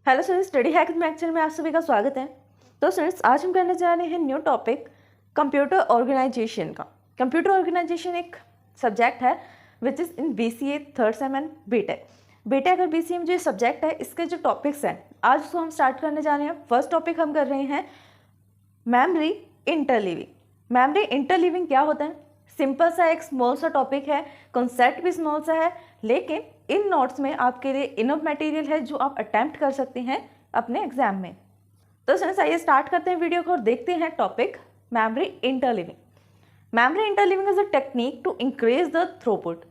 Hello students, study hack lecture में आप सभी का स्वागत है। तो स्टूडेंट्स, आज हम करने जा रहे हैं न्यू टॉपिक कंप्यूटर ऑर्गेनाइजेशन का। कंप्यूटर ऑर्गेनाइजेशन एक सब्जेक्ट है which is in BCA third sem and BTech. BTech और BCA में जो सब्जेक्ट है, इसके जो टॉपिक्स हैं आज उसको हम स्टार्ट करने जा रहे हैं। फर्स्ट टॉपिक हम कर रहे हैं मेमोरी इंटरलीविंग। मेमोरी इंटरलीविंग क्या होता है? सिंपल सा एक स्मॉल सा टॉपिक है, कॉन्सेप्ट भी स्मॉल सा है, लेकिन इन नोट्स में आपके लिए इनफ मटेरियल है जो आप अटेम्प्ट कर सकते हैं अपने एग्जाम में। तो स्टूडेंट्स, आइए स्टार्ट करते हैं वीडियो को और देखते हैं topic memory interleaving. Memory interleaving is a technique to increase the throughput.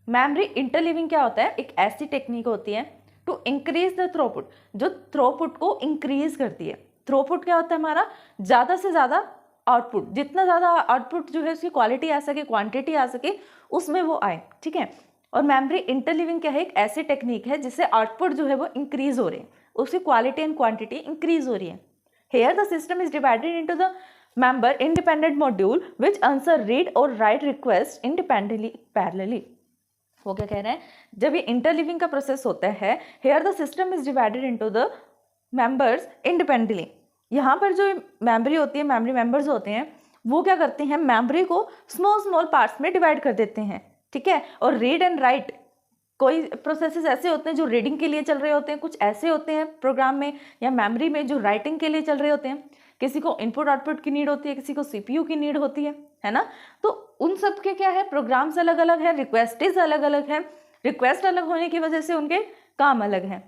Memory interleaving क्या होता है? एक ऐसी टेक्निक होती है टू इंक्रीज द थ्रूपुट, जो थ्रूपुट को इंक्रीज करती है। थ्रूपुट क्या होता है? हमारा ज़्यादा से ज़्यादा आउटपुट, जितना ज़्यादा आउटपुट जो है उसकी क्वालिटी आ सके, क्वांटिटी आ सके, उसमें वो आए, ठीक है। और मेमोरी इंटरलीविंग क्या है? एक ऐसी टेक्निक है जिससे आउटपुट जो है वो इंक्रीज हो रहे हैं, उसकी क्वालिटी एंड क्वांटिटी इंक्रीज हो रही है। Here the system is divided into the member independent module which answer read और राइट रिक्वेस्ट इंडिपेंडेंटली पैरेलली। वो क्या कह रहे हैं? जब ये इंटरलीविंग का प्रोसेस होता है, here the system is divided into the members independently. यहाँ पर जो मेमोरी होती है, मेमोरी मेंबर्स होते हैं, वो क्या करते हैं? मेमोरी को स्मॉल स्मॉल पार्ट्स में डिवाइड कर देते हैं, ठीक है। और रीड एंड राइट, कोई प्रोसेसेस ऐसे होते हैं जो रीडिंग के लिए चल रहे होते हैं, कुछ ऐसे होते हैं प्रोग्राम में या मेमोरी में जो राइटिंग के लिए चल रहे होते हैं। किसी को इनपुट आउटपुट की नीड होती है, किसी को CPU की नीड होती है ना। तो उन सब के क्या है, प्रोग्राम्स अलग अलग है, रिक्वेस्टेज अलग अलग है। रिक्वेस्ट अलग होने की वजह से उनके काम अलग हैं,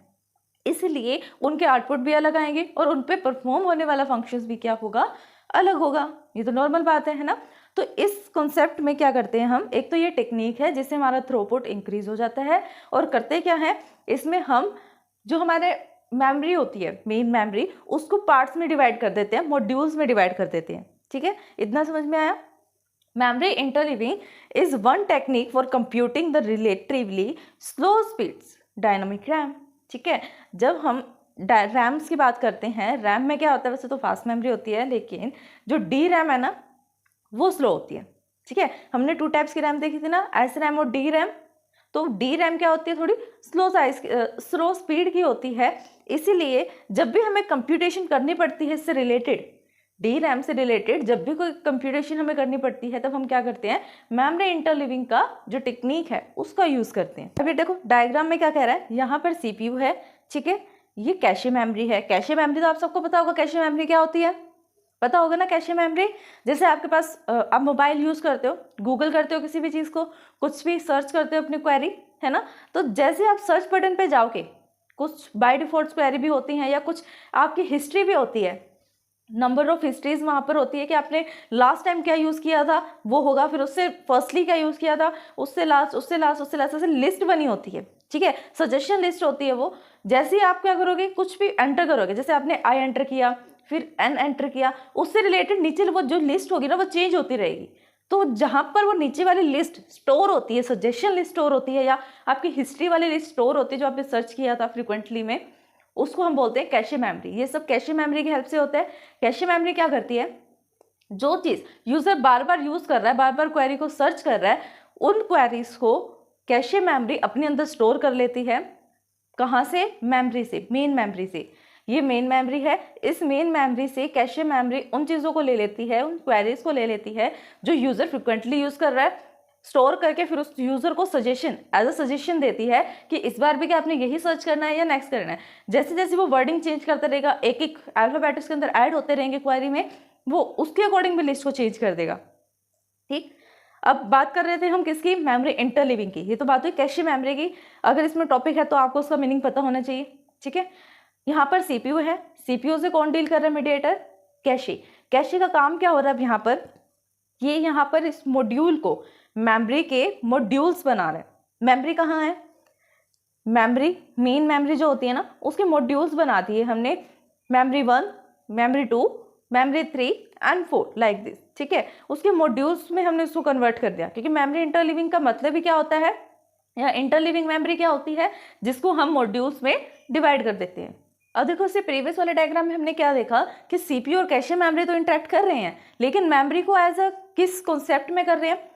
इसलिए उनके आउटपुट भी अलग आएंगे और उन पे परफॉर्म होने वाला फंक्शंस भी क्या होगा? अलग होगा। ये तो नॉर्मल बात है ना। तो इस कॉन्सेप्ट में क्या करते हैं हम? एक तो ये टेक्निक है जिससे हमारा थ्रूपुट इंक्रीज हो जाता है। और करते क्या है, इसमें हम जो हमारे मेमोरी होती है, मेन मेमोरी, उसको पार्ट्स में डिवाइड कर देते हैं, मॉड्यूल्स में डिवाइड कर देते हैं, ठीक है। इतना समझ में आया? Memory interleaving is one technique for computing the relatively slow speeds dynamic RAM, ठीक है। जब हम रैम्स की बात करते हैं, रैम में क्या होता है? वैसे तो फास्ट मेमोरी होती है, लेकिन जो डी रैम है ना, वो स्लो होती है, ठीक है। हमने 2 टाइप्स की रैम देखी थी ना, एस रैम और डी रैम। तो डी रैम क्या होती है? थोड़ी स्लो स्पीड की होती है। इसीलिए जब भी हमें कंप्यूटेशन करनी पड़ती है इससे रिलेटेड, डी रैम से रिलेटेड जब भी कोई कंप्यूटेशन हमें करनी पड़ती है, तब हम क्या करते हैं? मेमोरी इंटरलीविंग का जो टेक्निक है उसका यूज़ करते हैं। अभी देखो डायग्राम में क्या कह रहा है, यहाँ पर CPU है, ठीक है। ये कैशे मेमोरी है। कैशे मेमोरी तो आप सबको पता होगा, कैशे मेमोरी क्या होती है? पता होगा ना कैशे मेमोरी? जैसे आपके पास आप मोबाइल यूज़ करते हो, गूगल करते हो किसी भी चीज़ को, कुछ भी सर्च करते हो अपनी क्वेरी, है ना। तो जैसे आप सर्च बटन पे जाओगे, कुछ बाय डिफॉल्ट क्वेरी भी होती हैं या कुछ आपकी हिस्ट्री भी होती है, नंबर ऑफ हिस्ट्रीज वहाँ पर होती है कि आपने लास्ट टाइम क्या यूज़ किया था वो होगा, फिर उससे फर्स्टली क्या यूज़ किया था, उससे लास्ट, उससे लास्ट, उससे लास्ट, ऐसे लिस्ट बनी होती है, ठीक है। सजेशन लिस्ट होती है वो। जैसे ही आप क्या करोगे, कुछ भी एंटर करोगे, जैसे आपने I एंटर किया, फिर N एंटर किया, उससे रिलेटेड नीचे वो जो लिस्ट होगी ना, वो चेंज होती रहेगी। तो जहाँ पर वो नीचे वाली लिस्ट स्टोर होती है, सजेशन लिस्ट स्टोर होती है, या आपकी हिस्ट्री वाली लिस्ट स्टोर होती है जो आपने सर्च किया था फ्रिक्वेंटली में, उसको हम बोलते हैं कैशे मेमोरी। ये सब कैशे मेमोरी की हेल्प से होता है। कैशे मेमोरी क्या करती है? जो चीज़ यूज़र बार बार यूज़ कर रहा है, बार बार क्वेरी को सर्च कर रहा है, उन क्वेरीज को कैशे मेमोरी अपने अंदर स्टोर कर लेती है। कहाँ से? मेमोरी से, मेन मेमोरी से। ये मेन मेमोरी है। इस मेन मेमोरी से कैशे मेमोरी उन चीज़ों को ले लेती है, उन क्वेरीज को ले लेती है जो यूज़र फ्रिक्वेंटली यूज़ कर रहा है, स्टोर करके फिर उस यूज़र को सजेशन, एज अ सजेशन देती है कि इस बार भी क्या आपने यही सर्च करना है या नेक्स्ट करना है। जैसे जैसे वो वर्डिंग चेंज करता रहेगा, एक एक अल्फाबेट्स के अंदर ऐड होते रहेंगे क्वेरी में, वो उसके अकॉर्डिंग भी लिस्ट को चेंज कर देगा, ठीक। अब बात कर रहे थे हम किसकी? मेमोरी इंटरलीविंग की। ये तो बात हुई कैशे मेमोरी की। अगर इसमें टॉपिक है तो आपको उसका मीनिंग पता होना चाहिए, ठीक है। यहाँ पर CPU है, CPU से कौन डील कर रहा है? Mediator, cache. कैशे का काम क्या हो रहा है अब यहाँ पर? ये यहाँ पर इस मॉड्यूल को, मेमोरी के मॉड्यूल्स बना रहे हैं। मेमोरी कहाँ है? मेमोरी, मेन मेमोरी जो होती है ना, उसके मॉड्यूल्स बना दिए हमने, memory 1, memory 2, memory 3 and 4, like this, ठीक है। उसके मॉड्यूल्स में हमने उसको कन्वर्ट कर दिया, क्योंकि मेमोरी इंटरलीविंग का मतलब ही क्या होता है, या इंटरलीविंग मेमोरी क्या होती है? जिसको हम मॉड्यूल्स में डिवाइड कर देते हैं। अब देखो इससे प्रीवियस वाले डायग्राम में हमने क्या देखा कि CPU और कैशे मेमोरी तो इंटरेक्ट कर रहे हैं, लेकिन मेमोरी को एज अ किस कॉन्सेप्ट में कर रहे हैं?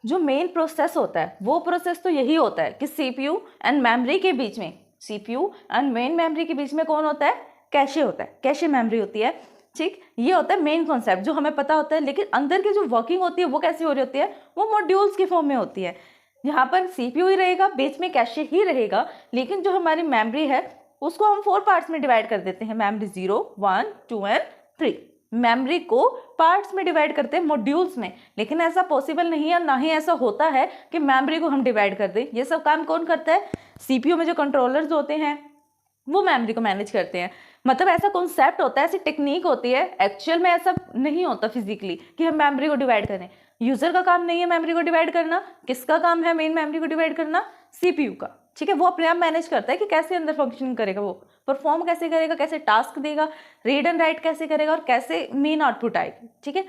जो मेन प्रोसेस होता है वो प्रोसेस तो यही होता है कि CPU एंड मेमोरी के बीच में CPU एंड मेन मेमोरी के बीच में कौन होता है? कैशे होता है, कैशे मेमोरी होती है। ठीक, ये होता है मेन कॉन्सेप्ट जो हमें पता होता है, लेकिन अंदर की जो वर्किंग होती है वो कैसी हो रही होती है? वो मॉड्यूल्स के फॉर्म में होती है। यहाँ पर CPU ही रहेगा, बीच में कैशे ही रहेगा, लेकिन जो हमारी मेमोरी है उसको हम 4 पार्ट्स में डिवाइड कर देते हैं, मेमोरी 0, 1, 2 एंड 3। मेमोरी को पार्ट्स में डिवाइड करते हैं, मॉड्यूल्स में, लेकिन ऐसा पॉसिबल नहीं है, ना ही ऐसा होता है कि मेमोरी को हम डिवाइड कर दें। ये सब काम कौन करता है? CPU में जो कंट्रोलर्स होते हैं वो मेमोरी को मैनेज करते हैं। मतलब ऐसा कॉन्सेप्ट होता है, ऐसी टेक्निक होती है, एक्चुअल में ऐसा नहीं होता फिजिकली कि हम मेमोरी को डिवाइड करें। यूजर का काम नहीं है मेमोरी को डिवाइड करना, किसका काम है मेन मेमोरी को डिवाइड करना? CPU का। ठीक है, वो अपने आप मैनेज करता है कि कैसे अंदर फंक्शनिंग करेगा, वो परफॉर्म कैसे करेगा, कैसे टास्क देगा, रीड एंड राइट कैसे करेगा और कैसे मेन आउटपुट आएगी। ठीक है,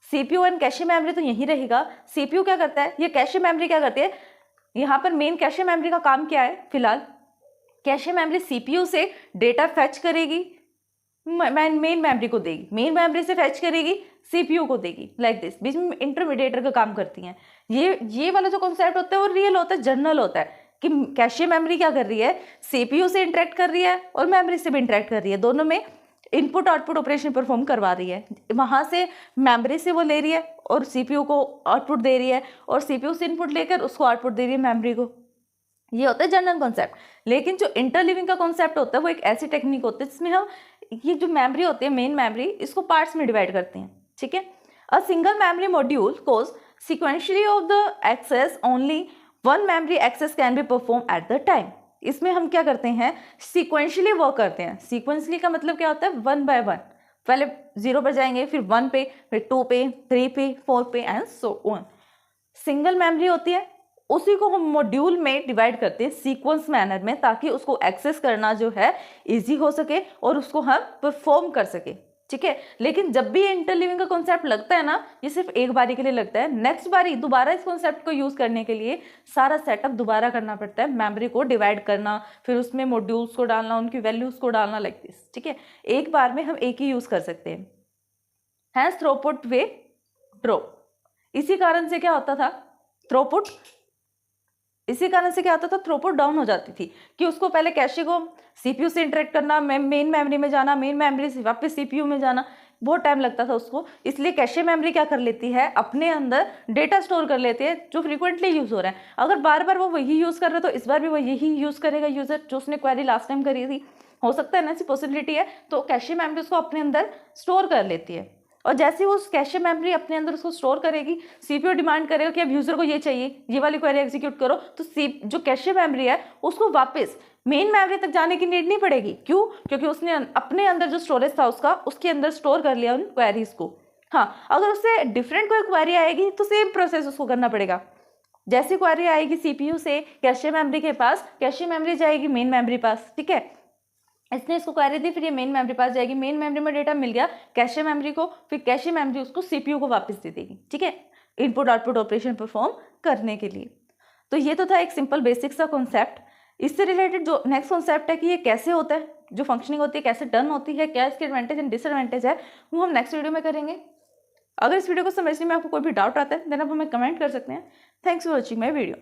CPU एंड कैशे मेमोरी तो यही रहेगा। CPU क्या करता है, ये कैशे मेमोरी क्या करती है? यहाँ पर मेन कैशे मेमोरी का काम क्या है? फिलहाल कैशे मेमोरी CPU से डेटा फेच करेगी, मेन मेमोरी को देगी, मेन मेमोरी से फेच करेगी, CPU को देगी, लाइक दिस। बीच में इंटरमीडिएटर का काम करती हैं। ये वाला जो कॉन्सेप्ट होता है वो रियल होता है, जनरल होता है कि कैशे मेमोरी क्या कर रही है? CPU से इंटरेक्ट कर रही है और मेमोरी से भी इंटरेक्ट कर रही है, दोनों में इनपुट आउटपुट ऑपरेशन परफॉर्म करवा रही है। वहाँ से मेमोरी से वो ले रही है और CPU को आउटपुट दे रही है, और CPU से इनपुट लेकर उसको आउटपुट दे रही है मेमोरी को। ये होता है जनरल कॉन्सेप्ट। लेकिन जो इंटरलिविंग का कॉन्सेप्ट होता है वो एक ऐसी टेक्निक होती है जिसमें हम ये जो मेमोरी होती है, मेन मेमोरी, इसको पार्ट्स में डिवाइड करते हैं। ठीक है, a single memory module cause sequentially of the access only one memory access can be perform at the time. इसमें हम क्या करते हैं? सिक्वेंशियली वर्क करते हैं। सिक्वेंशियली का मतलब क्या होता है? 1 by 1, पहले 0 पर जाएंगे, फिर 1 पे, फिर 2 पे, 3 पे, 4 पे and so on. Single memory होती है, उसी को हम मॉड्यूल में डिवाइड करते हैं सीक्वेंस मैनर में, ताकि उसको एक्सेस करना जो है इजी हो सके और उसको हम परफॉर्म कर सके। ठीक है, लेकिन जब भी इंटरलिविंग का कॉन्सेप्ट लगता है ना, ये सिर्फ एक बारी के लिए लगता है। नेक्स्ट बारी दोबारा इस कॉन्सेप्ट को यूज करने के लिए सारा सेटअप दोबारा करना पड़ता है, मेमोरी को डिवाइड करना, फिर उसमें मॉड्यूल्स को डालना, उनकी वैल्यूज को डालना, लाइक दिस। ठीक है, एक बार में हम एक ही यूज कर सकते हैं। हैंस थ्रूपुट वे ड्रॉप। इसी कारण से क्या होता था? थ्रूपुट इसी कारण से क्या होता था? थ्रूपुट डाउन हो जाती थी कि उसको पहले कैशे को CPU से इंटरेक्ट करना, मेन मेमोरी में जाना, मेन मेमोरी से वापस CPU में जाना, बहुत टाइम लगता था उसको। इसलिए कैशे मेमोरी क्या कर लेती है? अपने अंदर डेटा स्टोर कर लेती है जो फ्रीक्वेंटली यूज हो रहा है। अगर बार बार वो वही यूज कर रहा है तो इस बार भी वो यही यूज करेगा यूजर जो उसने क्वेरी लास्ट टाइम करी थी। हो सकता है ना, ऐसी पॉसिबिलिटी है। तो कैशे मेमोरी उसको अपने अंदर स्टोर कर लेती है, और जैसे ही वो कैशे मेमोरी अपने अंदर उसको स्टोर करेगी, CPU डिमांड करेगा कि अब यूजर को ये चाहिए, ये वाली क्वेरी एग्जीक्यूट करो, तो जो कैशे मेमोरी है उसको वापस मेन मेमोरी तक जाने की नीड नहीं पड़ेगी। क्यों? क्योंकि उसने अपने अंदर जो स्टोरेज था उसके अंदर स्टोर कर लिया उन क्वेरीज को। हाँ, अगर उससे डिफरेंट कोई क्वेरी आएगी तो सेम प्रोसेस उसको करना पड़ेगा। जैसी क्वेरी आएगी CPU से कैशे मेमोरी के पास, कैशे मेमोरी जाएगी मेन मेमोरी पास। ठीक है, इसने इसको क्वेरी दी, फिर ये मेन मेमोरी पास जाएगी, मेन मेमोरी में डेटा मिल गया कैशे मेमोरी को, फिर कैशे मेमोरी उसको CPU को वापस दे देगी। ठीक है, इनपुट आउटपुट ऑपरेशन परफॉर्म करने के लिए। तो ये तो था एक सिंपल बेसिक सा कॉन्सेप्ट। इससे रिलेटेड जो नेक्स्ट कॉन्सेप्ट है कि ये कैसे होता है, जो फंक्शनिंग होती है कैसे डन होती है, क्या इसके एडवांटेज एंड डिसएडवांटेज है, वो हम नेक्स्ट वीडियो में करेंगे। अगर इस वीडियो को समझने में आपको कोई भी डाउट आता है देन आप हमें कमेंट कर सकते हैं। Thanks for watching my video.